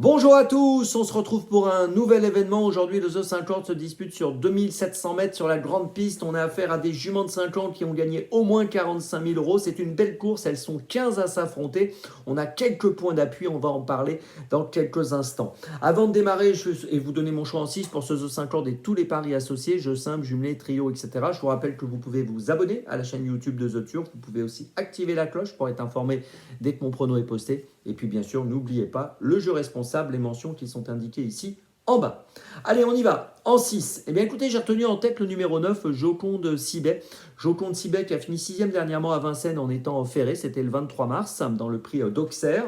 Bonjour à tous, on se retrouve pour un nouvel événement. Aujourd'hui, le The 50 se dispute sur 2700 mètres sur la grande piste. On a affaire à des juments de 5 ans qui ont gagné au moins 45 000 euros. C'est une belle course, elles sont 15 à s'affronter. On a quelques points d'appui, on va en parler dans quelques instants. Avant de démarrer et vous donner mon choix en 6 pour ce The 50 et tous les paris associés, jeux simples, jumelés, trio, etc. Je vous rappelle que vous pouvez vous abonner à la chaîne YouTube de The Turf. Vous pouvez aussi activer la cloche pour être informé dès que mon prono est posté. Et puis bien sûr, n'oubliez pas le jeu responsable, les mentions qui sont indiquées ici en bas. Allez, on y va. En 6. Eh bien écoutez, j'ai retenu en tête le numéro 9, Joconde Sibet. Joconde Sibet qui a fini 6e dernièrement à Vincennes en étant ferré. C'était le 23 mars dans le prix d'Auxerre.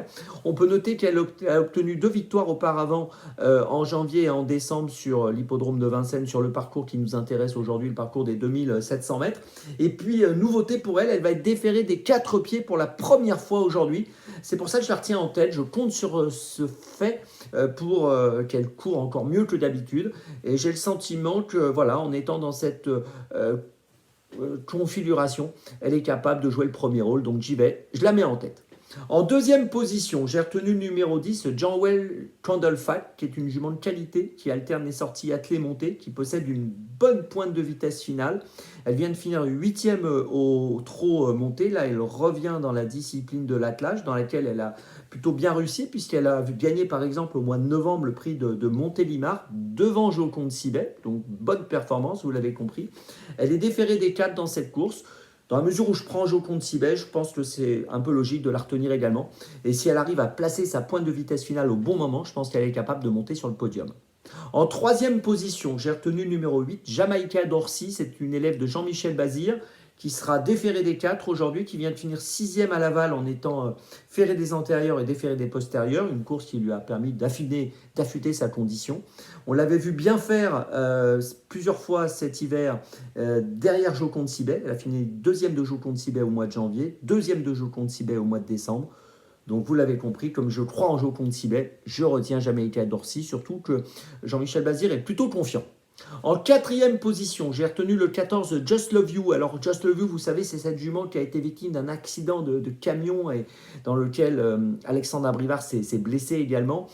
On peut noter qu'elle a obtenu 2 victoires auparavant en janvier et en décembre sur l'hippodrome de Vincennes, sur le parcours qui nous intéresse aujourd'hui, le parcours des 2700 mètres. Et puis, nouveauté pour elle, elle va être déférée des 4 pieds pour la première fois aujourd'hui. C'est pour ça que je la retiens en tête. Je compte sur ce fait pour qu'elle court encore mieux que d'habitude. Et j'ai le sentiment que, voilà, en étant dans cette configuration, elle est capable de jouer le premier rôle. Donc j'y vais, je la mets en tête. En deuxième position, j'ai retenu le numéro 10, Janwell Candlefat, qui est une jument de qualité, qui alterne les sorties attelées-montées, qui possède une bonne pointe de vitesse finale. Elle vient de finir 8e au trot monté. Là, elle revient dans la discipline de l'attelage, dans laquelle elle a plutôt bien réussi, puisqu'elle a gagné, par exemple, au mois de novembre, le prix de Montélimar, devant Joconde Sibet. Donc, bonne performance, vous l'avez compris. Elle est déférée des 4 dans cette course. Dans la mesure où je prends Joconde Sibet, je pense que c'est un peu logique de la retenir également. Et si elle arrive à placer sa pointe de vitesse finale au bon moment, je pense qu'elle est capable de monter sur le podium. En troisième position, j'ai retenu le numéro 8, Jamaïca Dorcy. C'est une élève de Jean-Michel Bazir qui sera déféré des 4 aujourd'hui, qui vient de finir 6e à Laval en étant ferré des antérieurs et déféré des postérieurs. Une course qui lui a permis d'affûter sa condition. On l'avait vu bien faire plusieurs fois cet hiver derrière Joconde Sibet. Elle a fini 2e de Joconde Sibet au mois de janvier, 2e de Joconde Sibet au mois de décembre. Donc vous l'avez compris, comme je crois en Joconde Sibet, je retiens Jamaïca Dorcy, surtout que Jean-Michel Bazir est plutôt confiant. En quatrième position, j'ai retenu le 14 Just Love You. Alors Just Love You, vous savez, c'est cette jument qui a été victime d'un accident de camion et dans lequel Alexandre Abrivard s'est blessé également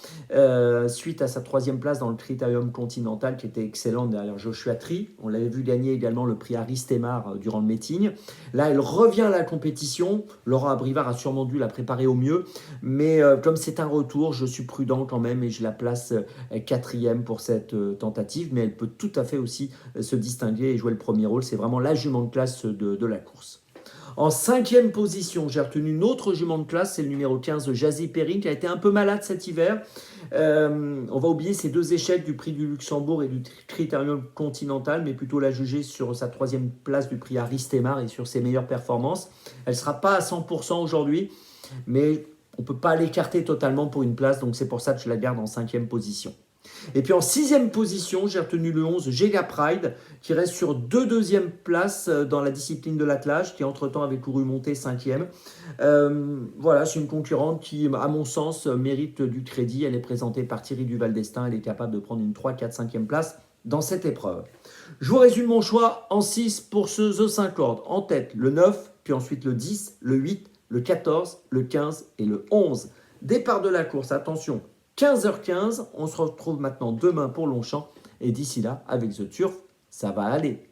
suite à sa 3e place dans le Critérium Continental qui était excellente derrière Joshua Tree. On l'avait vu gagner également le prix Aristemar durant le meeting. Là, elle revient à la compétition. Laurent Abrivard a sûrement dû la préparer au mieux, mais comme c'est un retour, je suis prudent quand même et je la place 4e pour cette tentative, mais elle peut tout à fait aussi se distinguer et jouer le premier rôle. C'est vraiment la jument de classe de la course. En 5e position, j'ai retenu une autre jument de classe, c'est le numéro 15, Jazzy Perrin, qui a été un peu malade cet hiver. On va oublier ces 2 échecs du prix du Luxembourg et du Critérium Continental, mais plutôt la juger sur sa 3e place du prix Aristemar et sur ses meilleures performances. Elle ne sera pas à 100% aujourd'hui, mais on ne peut pas l'écarter totalement pour une place, donc c'est pour ça que je la garde en 5e position. Et puis en 6e position, j'ai retenu le 11, Giga Pride, qui reste sur 2 deuxièmes places dans la discipline de l'attelage, qui entre-temps avait couru monter 5e. Voilà, c'est une concurrente qui, à mon sens, mérite du crédit. Elle est présentée par Thierry Duval d'Estaing. Elle est capable de prendre une 3, 4, 5e place dans cette épreuve. Je vous résume mon choix en 6 pour ce The 50. En tête, le 9, puis ensuite le 10, le 8, le 14, le 15 et le 11. Départ de la course, attention, 15h15, on se retrouve maintenant demain pour Longchamp. Et d'ici là, avec The Turf, ça va aller.